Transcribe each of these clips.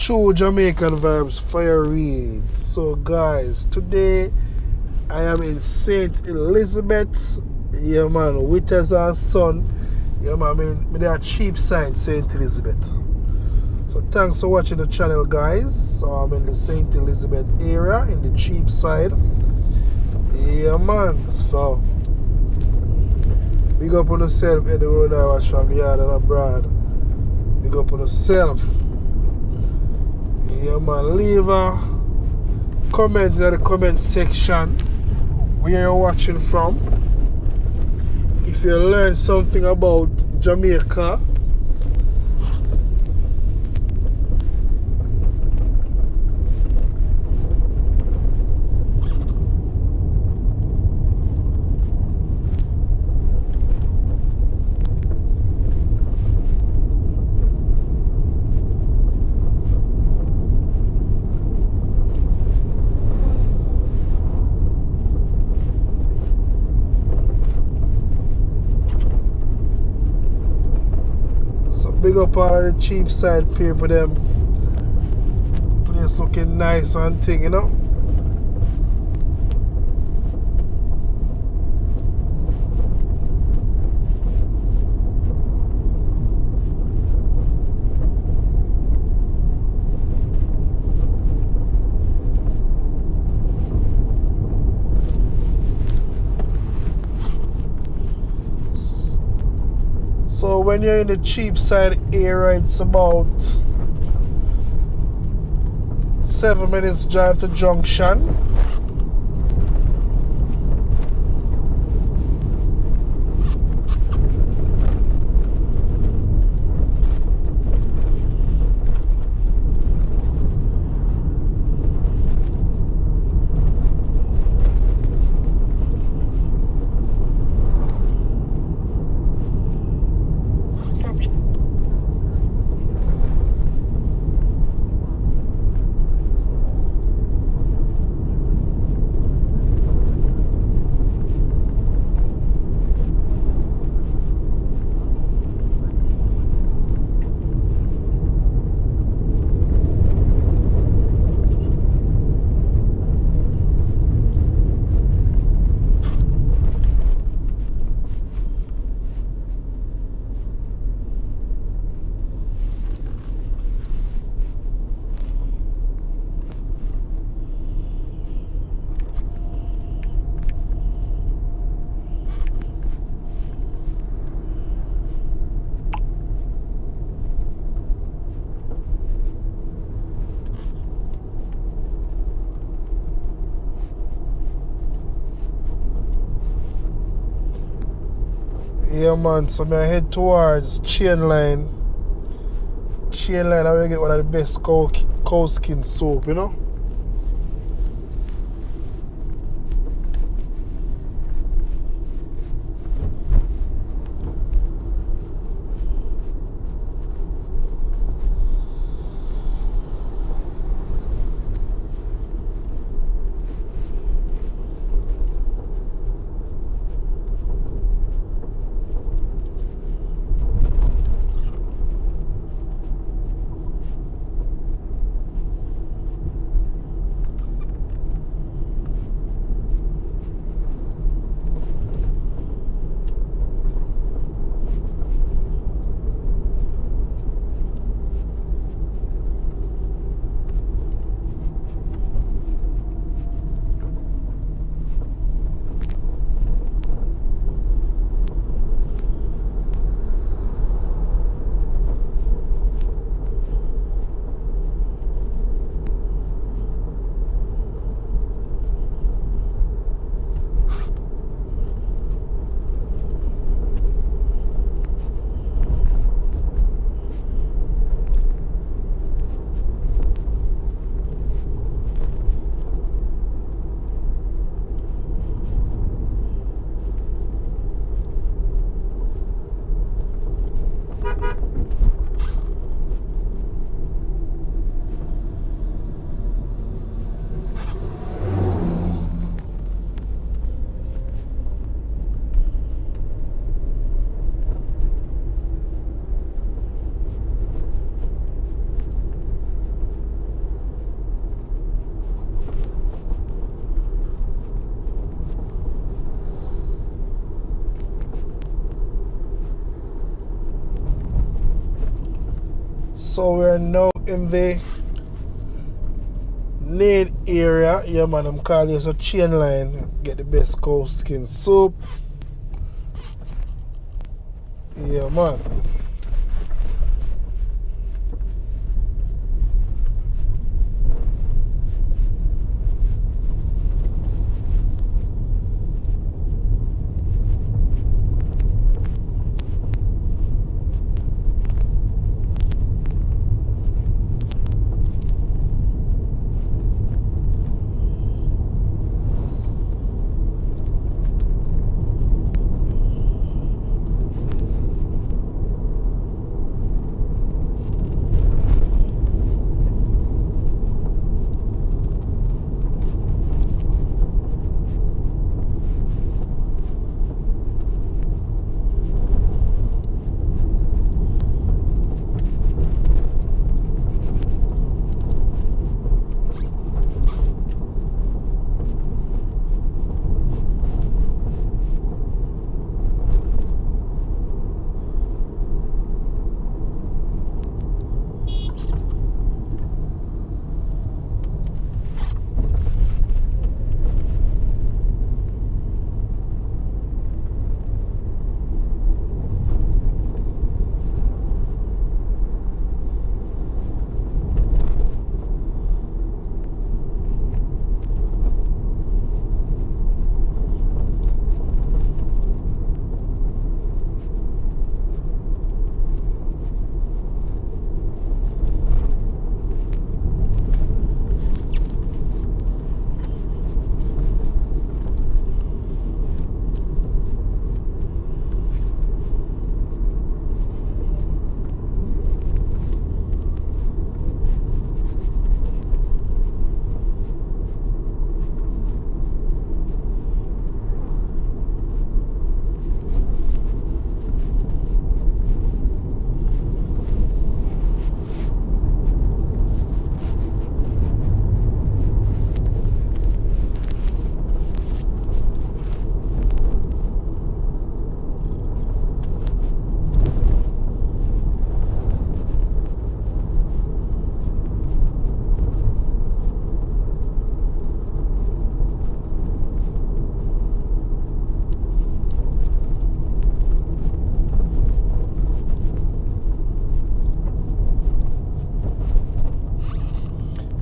True Jamaican vibes, fire read. So guys, today I am in St. Elizabeth. Yeah man, Withers and Son. Yeah man, I'm in that cheap side, St. Elizabeth. So thanks for watching the channel guys. So I'm in the St. Elizabeth area, in the cheap side. Yeah man, so big up on yourself anywhere I watch from yard and abroad. Big up on yourself. Yeah man, leave a comment in the comment section where you're watching from. If you learn something about Jamaica, so big up all of the cheap side people them. Place looking nice and thing, you know. So when you're in the cheap side area, it's about 7 minutes drive to Junction. Yeah man, so I head towards Chain Line. Chain Line, I will get one of the best cow skin soup, you know. So we're now in the Nade area. Yeah man, I'm calling this a chain line. Get the best cow skin soup. Yeah man.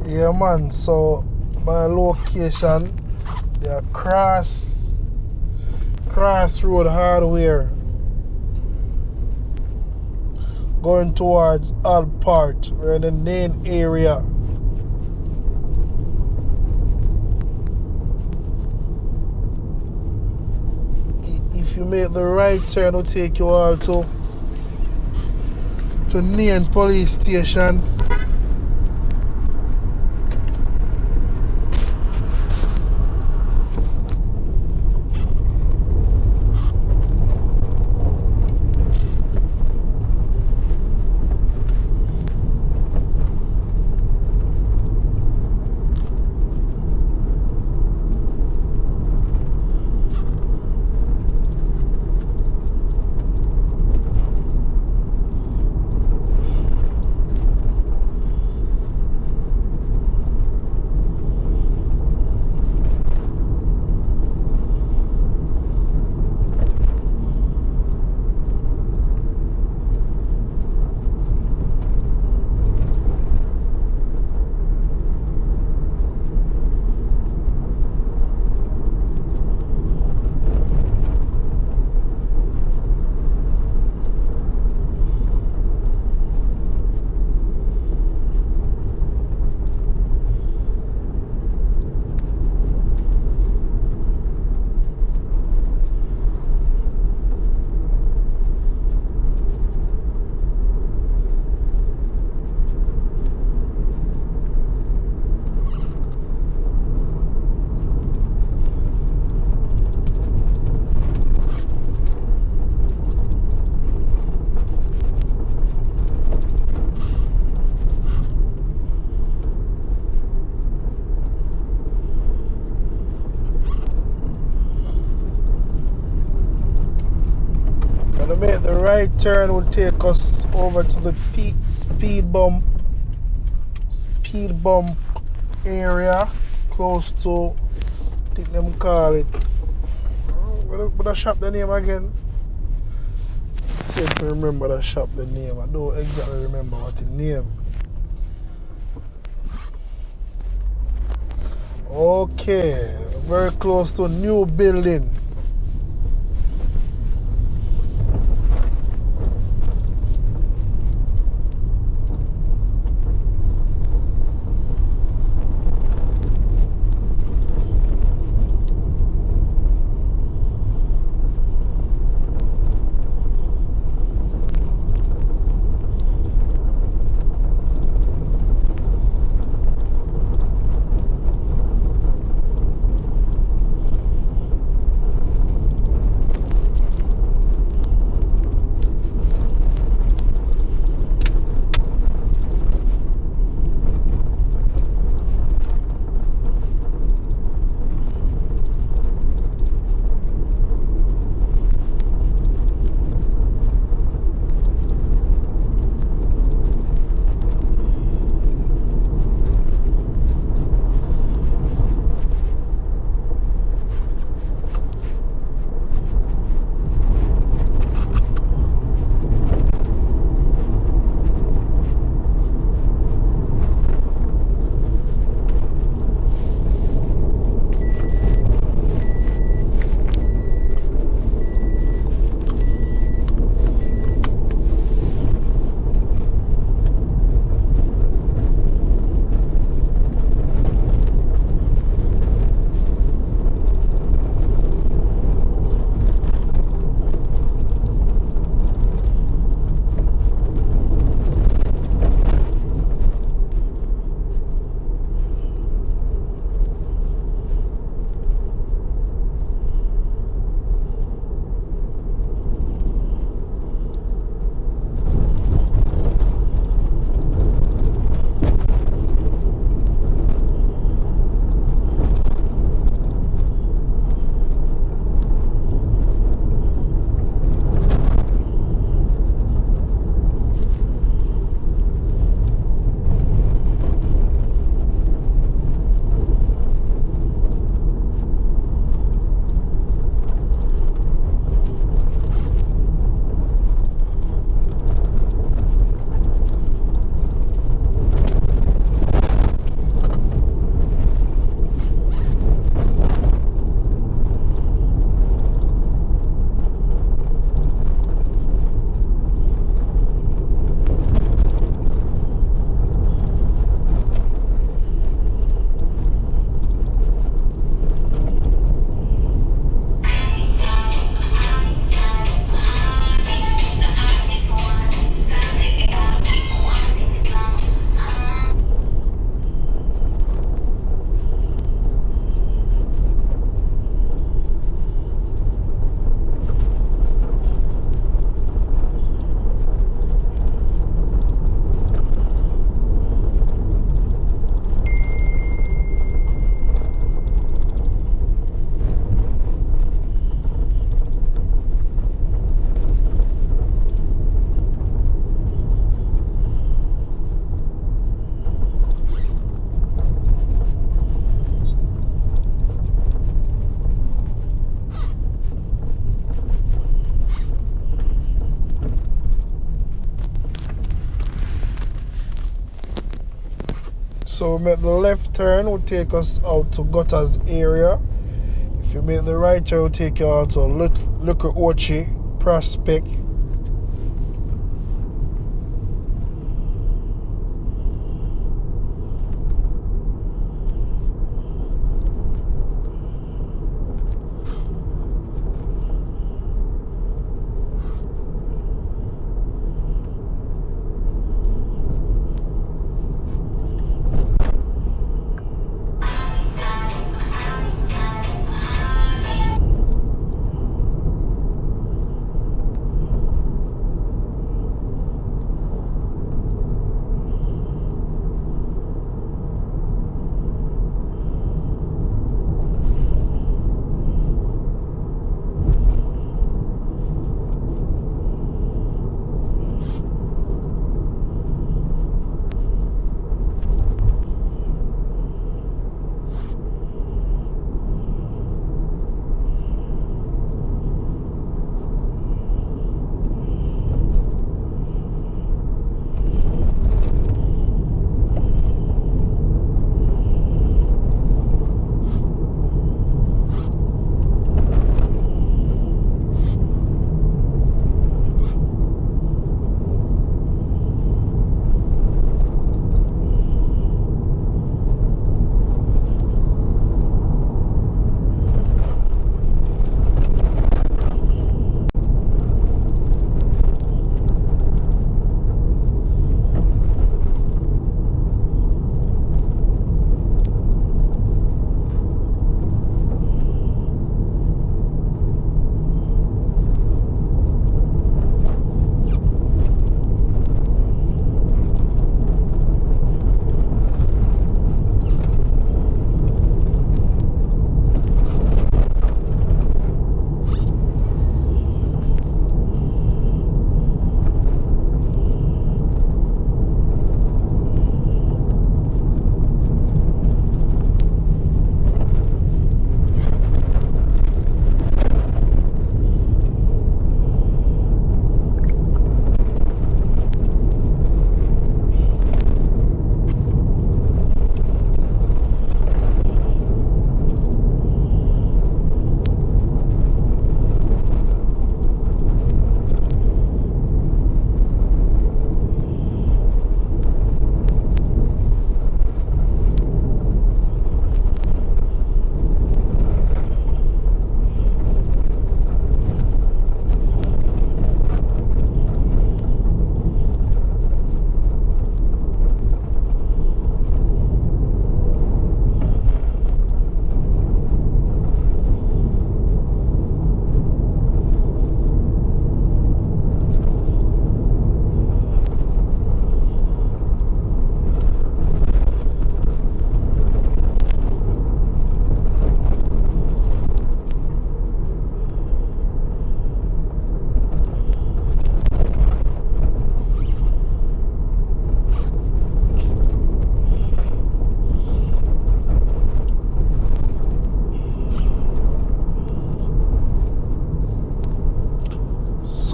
Yeah man, so my location, the Crossroad Hardware, going towards Alpart. We're in the main area. If you make the right turn, it'll take you all to Nain Police Station. Gonna make the right turn will take us over to the peak speed bump area close to, I think them call it, what I shop the name again? See if I remember the shop the name. I don't exactly remember what the name. Okay, very close to a new building. So we make the left turn will take us out to Gutters area. If you make the right turn, will take you out to Luka Ochi Prospect.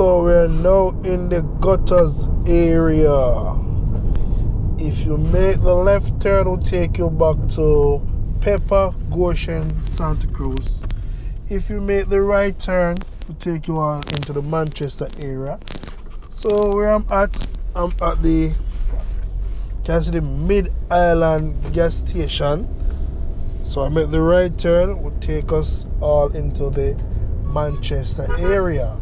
So we're now in the Gutters area. If you make the left turn, will take you back to Pepper, Goshen, Santa Cruz. If you make the right turn, it will take you on into the Manchester area. So where I'm at the, can see the Mid-Island gas station. So I make the right turn, it will take us all into the Manchester area.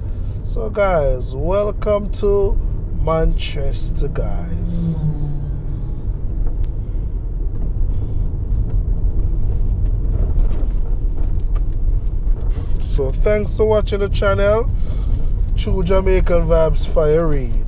So guys, welcome to Manchester, guys. So thanks for watching the channel. True Jamaican Vibes Fire Reid.